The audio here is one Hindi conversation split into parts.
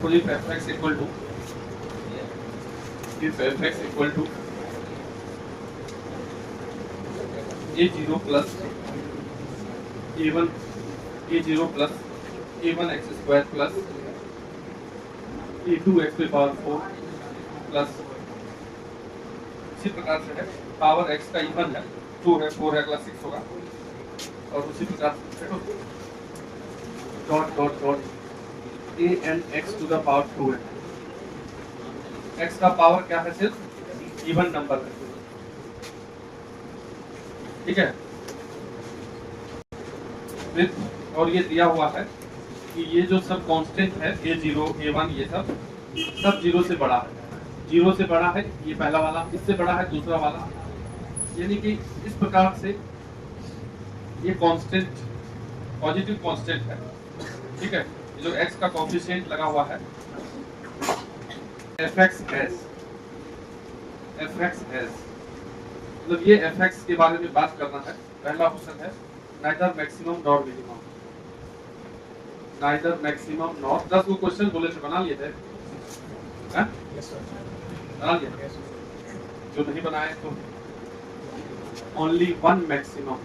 therefore if fx equal to a0 plus a1 x square plus a2 x to the power 4 plus इसी प्रकार से है पावर x का इवन है 2 है 4 है अगला 6 होगा और उसी प्रकार से dot dot dot a n x to the power 2 है x का पावर क्या है सिर्फ इवन नंबर है ठीक है फिर और ये दिया हुआ है कि ये जो सब कांस्टेंट है a0 a1 ये सब 0 से बड़ा है 0 से बड़ा है ये पहला वाला इससे बड़ा है दूसरा वाला यानी कि इस प्रकार से ये कांस्टेंट पॉजिटिव कांस्टेंट है ठीक है जो x का कोएफिशिएंट लगा हुआ है fx has मतलब ये fx के बारे में बात करना है पहला क्वेश्चन है neither maximum nor minimum neither maximum nor 10 को क्वेश्चन बोले थे बना लिए थे हैं बना लिया जो नहीं बनाए तो ओनली वन मैक्सिमम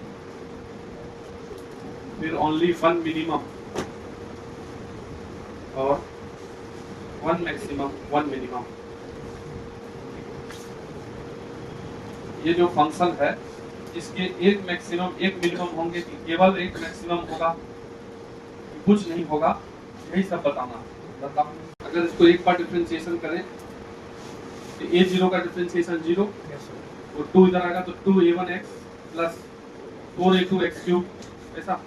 फिर ओनली वन मिनिमम और वन मैक्सिमम वन मिनिमम ये जो फंक्शन है इसके एक मैक्सिमम एक मिनिमम होंगे कि केवल एक मैक्सिमम होगा कुछ नहीं होगा यही सब बताना अगर इसको एक बार डिफरेंशिएशन करें तो a0 का डिफरेंशिएशन 0 और 2 इधर आएगा तो 2a1x प्लस 4a2x क्यूब ऐसा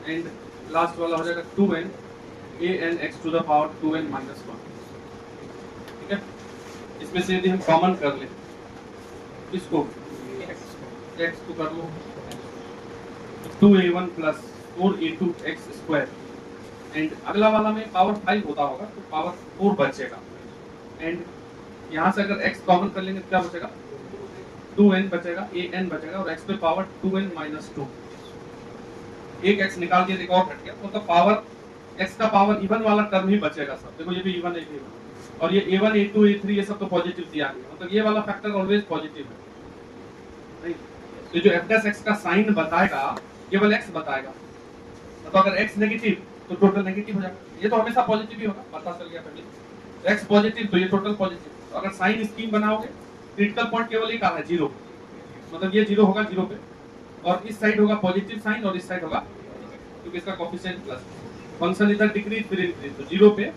एंड लास्ट वाला हो जाएगा 2n anx to the power 2n minus 1 ठीक है इसमें से यदि हम कॉमन कर लें इसको x को कर लो 2a1 plus 4a2x square and अगला वाला में पावर 5 होता होगा तो पावर 4 बचेगा एंड यहाँ से अगर x कॉमन कर लेंगे तो क्या बचेगा 2n बचेगा an बचेगा और x पे पावर 2n माइनस 2 एक x निकाल दिया एक और हट गया मतलब पावर x का पावर इवन वाला टर्म ही बचेगा सब देखो ये भी इवन है ये और ये a1 a2 a3 ये सब तो पॉजिटिव दिया गया मतलब ये वाला फैक्टर ऑलवेज पॉजिटिव है नहीं तो जो f' का साइन बताएगा केवल x बताएगा तो अगर x नेगेटिव तो टोटल नेगेटिव हो जाएगा ये तो हमेशा पॉजिटिव ही होगा पता चल गया पहले x पॉजिटिव तो ये टोटल पॉजिटिव तो अगर साइन स्कीम बनाओगे क्रिटिकल पॉइंट केवल एक है 0 मतलब ये 0 होगा 0 पे और इस साइड होगा पॉजिटिव साइन और इस साइड होगा क्योंकि इसका कोएफिशिएंट प्लस फंक्शन इधर डिक्रीज फिर इंक्रीज तो 0 पे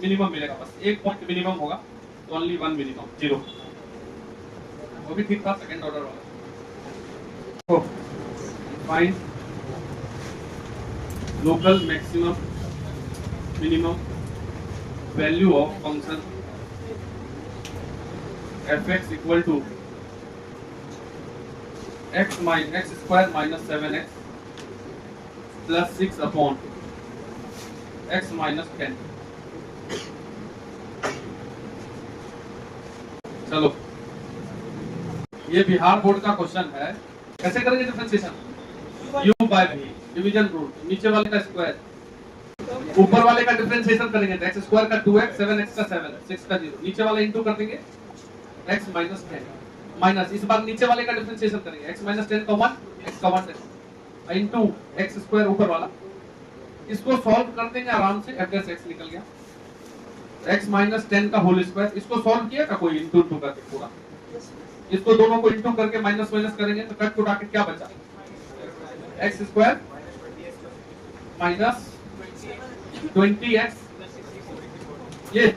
मिनिमम मिलेगा बस एक पॉइंट मिनिमम होगा तो ओनली वन मिनिमम 0 वो भी ठीक था सेकंड ऑर्डर वाला तो find local maximum minimum value of function fx equal to x square minus 7x plus 6 upon x minus 10 चलो ये बिहार बोर्ड का क्वेश्चन है कैसे करेंगे differentiation u by v division rule नीचे वाले का स्क्वायर ऊपर वाले का डिफरेंशिएशन करेंगे तो x स्क्वायर का 2x 7x का 7 6 का 0 नीचे वाला इनटू कर देंगे x माइनस 10 माइनस इस बार नीचे वाले का डिफरेंशिएशन करेंगे x माइनस 10 का 1 x का 1 इनटू x स्क्वायर ऊपर वाला इसको सॉल्व कर देंगे आराम से f' निकल गया x माइनस 10 का होल स्क्वायर इसको सॉल्व किया था कोई इनटू टू करके पूरा इसको दोनों को इनटू करके माइनस माइनस करेंगे तो कट उड़ा के क्या बचा x स्क्वायर माइनस 20x ये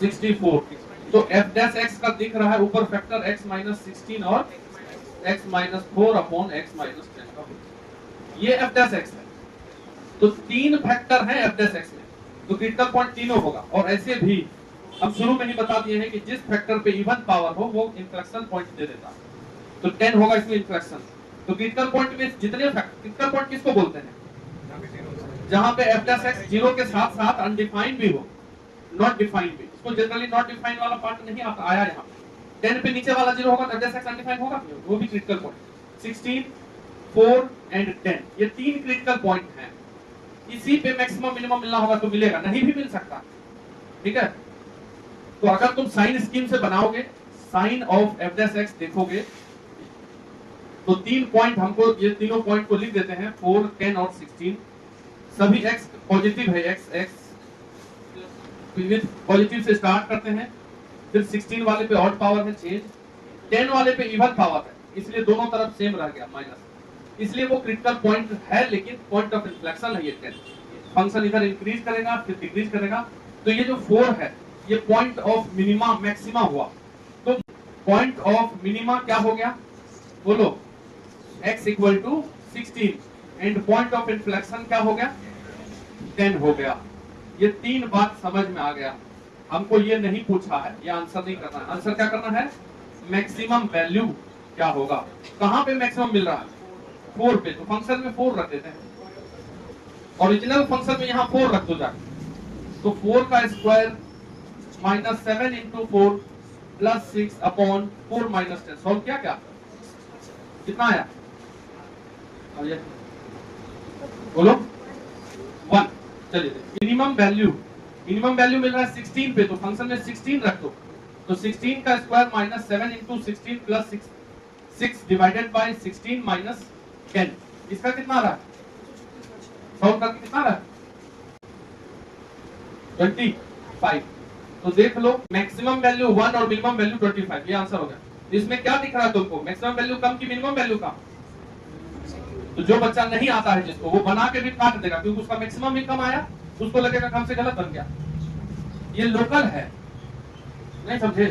64 तो f' का दिख रहा है ऊपर फैक्टर x माइनस 16 और x minus 4 upon x minus 10 का ये f' है तो तीन फैक्टर है f' में तो क्रिटिकल पॉइंट तीनों होगा और ऐसे भी हम शुरू में ही बता दिए हैं कि जिस फैक्टर पे इवन पावर हो वो इंफ्लेक्शन पॉइंट दे देता तो 10 होगा इसमें इंफ्लेक्शन तो क्रिटिकल पॉइंट में जितने क्रिटिकल पॉइंट किसको बोलते हैं जहां पे f' 0 के साथ साथ अनडिफाइंड भी हो नॉट डिफाइंड भी इसको जनरली नॉट डिफाइंड वाला पार्ट नहीं आता आया यहाँ 10 पे नीचे वाला 0 होगा तो f' अनडिफाइंड होगा वो भी क्रिटिकल पॉइंट 16 4 एंड 10 ये तीन क्रिटिकल पॉइंट हैं इसी पे मैक्सिमम मिनिमम मिलना होगा तो मिलेगा, नहीं भी मिल सकता। ठीक है, तो अगर तुम साइन स्कीम से बनाओगे, sign of F dash X देखोगे तो 3 पॉइंट हमको, ये तीनों पॉइंट को लिख देते हैं 4, 10 और 16। सभी एक्स पॉजिटिव है, एक्स विद पॉजिटिव से स्टार्ट करते हैं, फिर 16 वाले पे ऑड पावर है चेंज, 10 वाले पे इवन पावर है, इसलिए दोनों तरफ सेम रह गया माइनस, इसलिए वो क्रिटिकल पॉइंट है, लेकिन पॉइंट ऑफ इन्फ्लेक्शन है ये 10। फंक्शन इधर इंक्रीज करेगा फिर डिक्रीज करेगा, तो ये जो 4 है ये पॉइंट ऑफ मिनिमा मैक्सिमा हुआ। तो पॉइंट ऑफ मिनिमा क्या हो गया बोलो, x equal to 16, and point of inflection क्या हो गया, 10 हो गया। ये 3 बात समझ में आ गया। हमको ये नहीं पूछा है, ये आंसर नहीं करना है, आंसर क्या करना है, मैक्सिमम वैल्यू क्या होगा, कहां पे मैक्सिमम मिल रहा है, 4 पे, तो फंक्शन में 4 रख देते हैं, ओरिजिनल फंक्शन में यहाँ 4 रख दो जाके, तो 4 का square minus 7 into 4 plus 6 upon 4 minus 10, solve किया क्या, कितना आया बोलो 1। चलिए मिनिमम वैल्यू मिल रहा है 16 पे, तो फंक्शन में 16 रख दो, तो 16 का square minus 7 into 16 plus 6 divided by 16 minus 10, इसका कितना आ रहा है, सॉल्व करके कितना आ रहा है 25। तो देख लो मैक्सिमम वैल्यू 1 और मिनिमम वैल्यू 25, ये आंसर हो गया। इसमें क्या दिख रहा है तुमको, मैक्सिमम वैल्यू कम की मिनिमम वैल्यू कम, तो जो बच्चा नहीं आता है जिसको, वो बना के भी काट देगा, क्योंकि उसका मैक्सिमम भी कम आया, उसको लगेगा कम से गलत बन गया। ये लोकल है, नहीं समझे,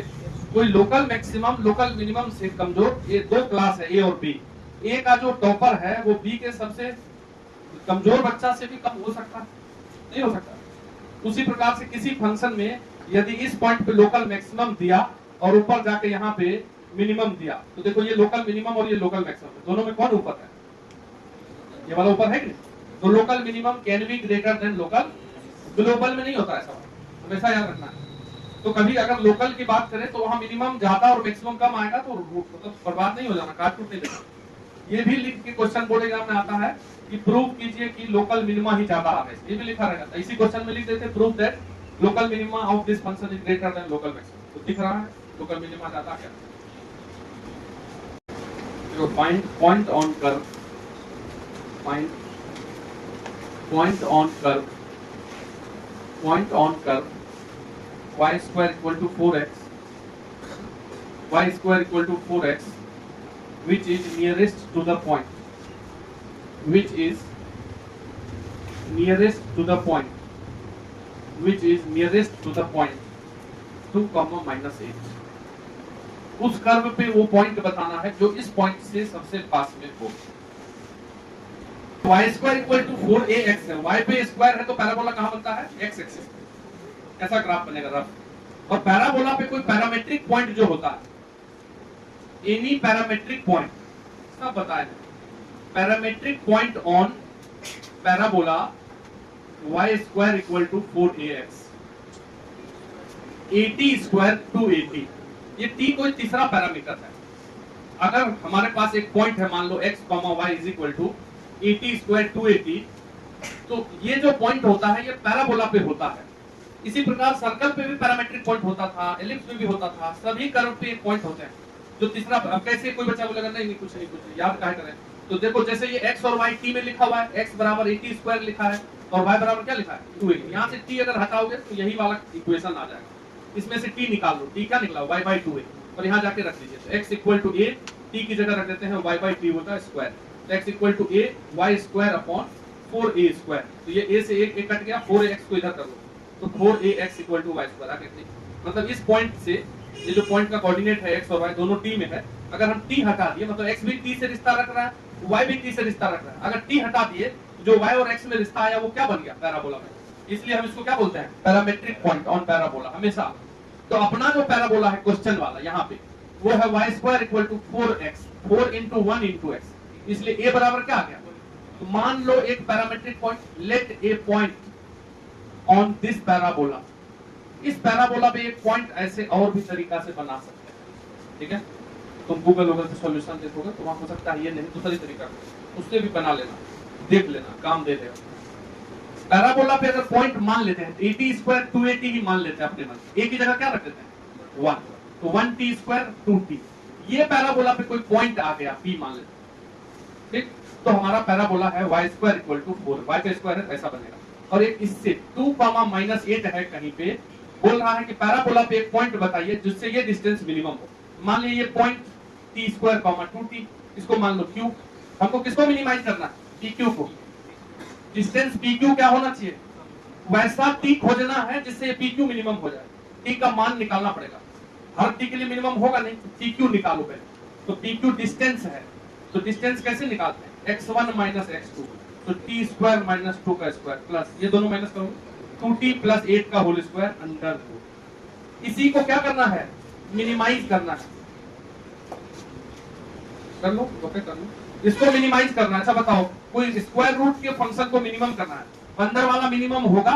कोई लोकल मैक्सिमम लोकल मिनिमम से कमजोर, ये 2 क्लास है, ए और बी। ए का जो टॉपर है वो बी के सबसे कमजोर बच्चा से भी कम हो सकता है, नहीं हो सकता। उसी प्रकार से किसी फंक्शन में यदि इस पॉइंट पे लोकल मैक्सिमम दिया और ऊपर जाके यहाँ पे मिनिमम दिया, तो देखो ये लोकल मिनिमम और ये लोकल मैक्सिमम, दोनों में कौन ऊपर है, ये वाला ऊपर है कि नहीं, तो local minimum can be greater than local, global में नहीं होता ऐसा, हमेशा याद रखना है। तो कभी अगर लोकल की बात करें तो वहां मिनिमम ज्यादा और मैक्सिमम कम आएगा, तो मतलब बर्बाद नहीं हो जाना, काट टूट नहीं देना। ये भी लिख के क्वेश्चन बोर्ड एग्जाम में आता है कि प्रूव कीजिए कि लोकल मिनिमा ही ज्यादा आ, ये भी लिखा रहेगा, इसी क्वेश्चन में लिख देते prove that local minima of this function is greater than local maximum, तो दिख रहा है लोकल मिनिमा ज्यादा क्या, तो find point on curve, find point on curve y square equal to 4x, y square equal to 4x, which is nearest to the point, which is nearest to the point, which is nearest to the point 2, -8। उस कर्व पे वो पॉइंट बताना है जो इस पॉइंट से सबसे पास में हो। y square equal to 4ax है, y पे स्क्वायर है तो पैराबोला कहां बनता है, x एक्सिस, ऐसा ग्राफ बनेगा रफ। और पैराबोला पे कोई पैरामेट्रिक पॉइंट जो होता है, एनी पैरामेट्रिक पॉइंट, सब बताए, parametric point on parabola y square equal to 4ax, 80 square to 80, ये t कोई तीसरा पैरामीटर है। अगर हमारे पास एक पॉइंट है, मान लो x, y is equal to 80 square to 80, तो ये जो पॉइंट होता है ये पैराबोला पे होता है। इसी प्रकार सर्कल पे भी पैरामेट्रिक पॉइंट होता था, एलिप्स में भी होता था, सभी कर्व पे एक पॉइंट होते हैं जो तीसरा। अब कैसे कोई बच्चा बोलेगा नहीं कुछ नहीं याद काहे करें, तो देखो जैसे ये x और y t में लिखा हुआ है, x बराबर 80 स्क्वायर लिखा है और y बराबर क्या लिखा है 280, यहाँ से t अगर हटाओगे तो यही वाला इक्वेशन आ जाएगा। इसमें से t निकाल लो, t क्या निकला y बाई 2a, और यहाँ जाके रख दीजिए, तो x equal to a, t की जगह रख देते हैं y बाई t होता है स्क्वायर, तो x equal to a y square upon 4a square, तो ये a से एक कट गया, 4ax को इधर कर लो, तो 4ax equal to y square आके, मतलब इस पॉइंट से ये जो पॉइंट का कोऑर्डिनेट है x और y दोनों t में है, अगर हम t हटा दिए, मतलब x भी t से रिश्ता रख रहा है, y भी t से रिश्ता रख रहा है, अगर t हटा दिए जो y और x में रिश्ता आया वो क्या बन गया पैराबोला में, इसलिए हम इसको क्या बोलते हैं पैरामेट्रिक पॉइंट ऑन पैराबोला हमेशा। तो अपना जो पैराबोला है क्वेश्चन वाला यहाँ पे वो है y square equal to 4x, 4 into 1 into x, इसलिए a बराबर क्या आ गया, तो मान लो एक parametric point, let a point on this parabola, इस पैराबोला पे एक पॉइंट ऐसे और भी तरीका से बना सकते हैं, ठीक है। तुम गूगल से सॉल्यूशन देखोगे तो वहां हो सकता है ये नहीं, दूसरी तरीका उससे भी बना लेना, देख लेना, काम दे देगा। पैराबोला पे अगर पॉइंट मान लेते हैं 80 स्क्वायर 280 ही मान लेते हैं अपने मन, ए की जगह क्या रख देते हैं 1, तो 1t स्क्वायर 2t। ये पैराबोला पे कोई पॉइंट आ गया p मान लेते हैं, ठीक, तो हमारा पैराबोला है y square equal to 4, y का स्क्वायर है ऐसा बनेगा। और एक इससे 2, -8 है कहीं पे, बोल रहा है कि पैराबोला पे एक पॉइंट बताइए जिससे ये डिस्टेंस मिनिमम हो। मान लीजिए ये पॉइंट t स्क्वायर 2t, इसको मान लो q। हमको किसको मिनिमाइज करना है, pq को। डिस्टेंस pq क्या होना चाहिए, वैसा t खोजना है जिससे pq मिनिमम हो जाए। t का मान निकालना पड़ेगा, हर t के लिए मिनिमम होगा नहीं, pq निकालो पहले। तो pq डिस्टेंस है, तो डिस्टेंस कैसे निकालते हैं, x1 - x2, तो t स्क्वायर माइनस 2 का स्क्वायर प्लस ये दोनों माइनस करो 2t प्लस 8 का होल स्क्वायर अंडर 2। इसी को क्या करना है, मिनिमाइज करना है। कर लो, ओके कर लो, इसको मिनिमाइज करना है। अच्छा बताओ, कोई स्क्वायर रूट के फंक्शन को मिनिमम करना है, अंदर वाला मिनिमम होगा,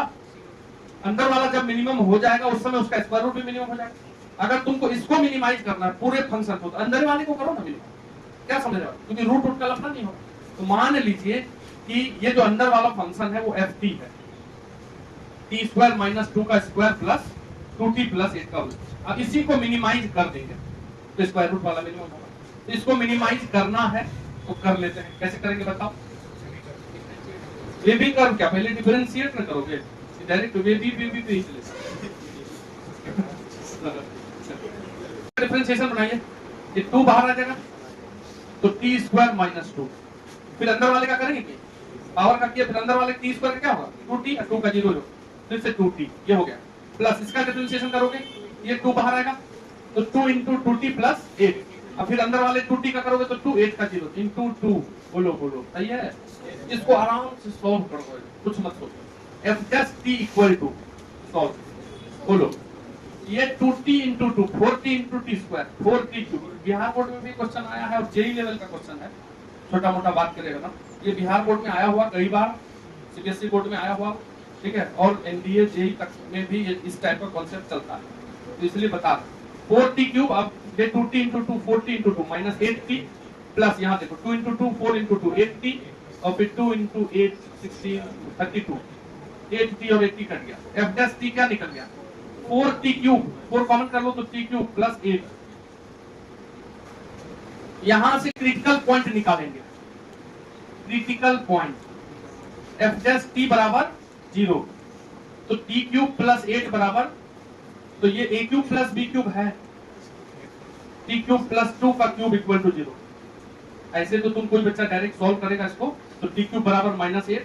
अंदर वाला जब मिनिमम हो जाएगा उस समय उसका स्क्वायर रूट भी मिनिमम हो जाएगा। अगर तुमको इसको मिनिमाइज करना है पूरे फंक्शन को, तो अंदर वाले को करो ना मिनिमम, क्या समझ रहे हो, क्योंकि रूट रूट का लफड़ा नहीं होगा। तो मान लीजिए कि ये जो अंदर वाला फंक्शन है वो ft है, t स्क्वायर माइनस 2 का स्क्वायर प्लस 2t प्लस 8 का होल। अब इसी को मिनिमाइज कर देंगे तो स्क्वायर रूट वाला मिनिमम होगा। तो इसको मिनिमाइज करना है तो कर लेते हैं, कैसे करेंगे बताओ। वे भी कर क्या, पहले डिफरेंशिएट न करोगे डायरेक्ट, वे भी डिफरेंशिएशन बनाइए, ये 2 बाहर आ जाएगा तो t स्क्वायर माइनस 2, फिर अंदर वाले का करेंगे पावर का किया, फिर अंदर वाले t स्क्वायर क्या होगा 2t, 2 का 0 फिर से 2t, ये हो गया, प्लस इसका डिफरेंशिएशन करोगे ये 2 बाहर आएगा तो 2 × 2t प्लस 8, अब फिर अंदर वाले 2t का करोगे तो 2 8 का 0 × 2, बोलो बोलो सही है। इसको आराम से सॉल्व करो, कुछ मत सोचो। f' इक्वल टू सॉल्व, बोलो ये 2t × 2 4t × t square 4t3। Bihar board में भी क्वेश्चन आया है और जेई लेवल का क्वेश्चन है, छोटा मोटा बात करेगा ना, ये बिहार बोर्ड में आया हुआ कई बार, सीबीएसई बोर्ड में आया हुआ, ठीक है, और एनडीए जेई तक में भी इस टाइप का कॉन्सेप्ट चलता है, तो इसलिए बता 4t3। अब ये 2t × 2 4t × 2 minus 8t plus यहाँ देखो 2 × 2 4 × 2 8t और फिर 2 × 8 16 32, 8t और 8t कट गया, f' क्या निकल गया 4t3, 4 कॉमन कर लो तो t3 प्लस 8। यहां से क्रिटिकल पॉइंट निकालेंगे, क्रिटिकल पॉइंट f' बराबर 0, तो t3 प्लस 8 बराबर, तो ये a³ प्लस b³ है, t³ प्लस 2 का क्यूब इक्वल टू 0। ऐसे तो तुम कोई बच्चा डायरेक्ट सॉल्व करेगा इसको, तो t³ बराबर -8,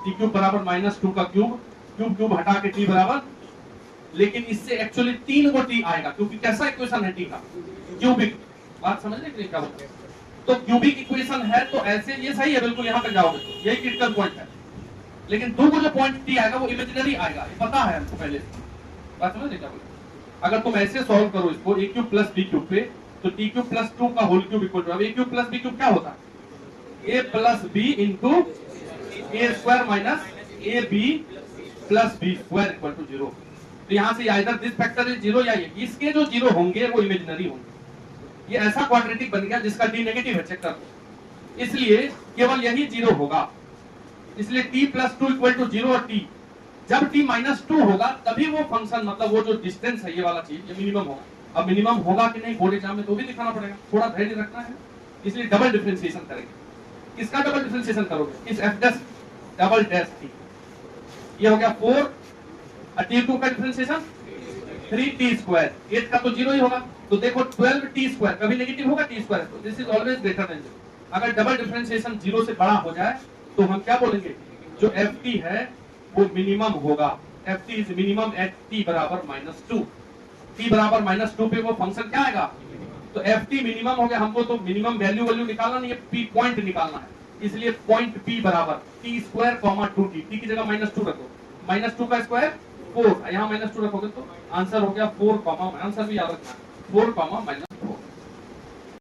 t³ बराबर -2 का क्यूब, क्यूब हटा के t बराबर, लेकिन इससे एक्चुअली 3 को t आएगा, क्योंकि कैसा इक्वेशन है t का, क्यूबिक। बात समझ रहे क्या बोलते हैं, तो क्यूबिक इक्वेशन है, तो ऐसे ये सही है बिल्कुल, यहां तक जाओगे तो यही क्रिटिकल पॉइंट है। लेकिन 2 को जो पॉइंट t आएगा वो इमेजिनरी आएगा, ये पता है हमको पहले से। बात समझ रहे क्या बोलते हैं, अगर तुम ऐसे सॉल्व करो इसको a³ प्लस b³ पे, तो t³ प्लस 2 का होल क्यूब इक्वल टू, अब a³ प्लस b³ क्या होता है, a plus b into a square minus ab plus b square equal to 0। तो यहां से आइदर दिस फैक्टर इज 0 या ये, इसके जो 0 होंगे वो इमेजिनरी होंगे। ये ऐसा क्वाड्रेटिक बन गया जिसका d नेगेटिव है, चेक कर लो, इसलिए केवल यही 0 होगा, इसलिए t प्लस 2 इक्वल टू 0 और t, जब t -2 होगा तभी वो फंक्शन, मतलब वो जो डिस्टेंस है ये वाला चीज, ये मिनिमम होगा। अब मिनिमम होगा कि नहीं बोर्ड एग्जाम में तो भी दिखाना पड़ेगा, थोड़ा धैर्य रखना है, इसलिए डबल डिफरेंशिएशन करेंगे। किसका डबल डिफरेंशिएशन करोगे, इस f' डबल डैश t, ये हो गया 4 और t2 का डिफरेंशिएशन 3t स्क्वायर, 8 का तो 0 ही होगा, तो देखो 12t स्क्वायर कभी नेगेटिव होगा, t स्क्वायर, तो this is always greater than 0। अगर डबल डिफरेंशिएशन 0 से बड़ा हो जाए तो हम क्या बोलेंगे, जो ft है वो मिनिमम होगा, ft is minimum at t बराबर -2, t बराबर -2 पे वो फंक्शन क्या आएगा, तो ft मिनिमम हो गया। हमको तो मिनिमम वैल्यू निकालना नहीं है, p पॉइंट निकालना है, इसलिए पॉइंट p बराबर t स्क्वायर 2t, t की जगह -2 रखो, -2 का स्क्वायर 4, यहाँ -2 रखोगे तो आंसर हो गया 4, आंसर भी याद रखना 4,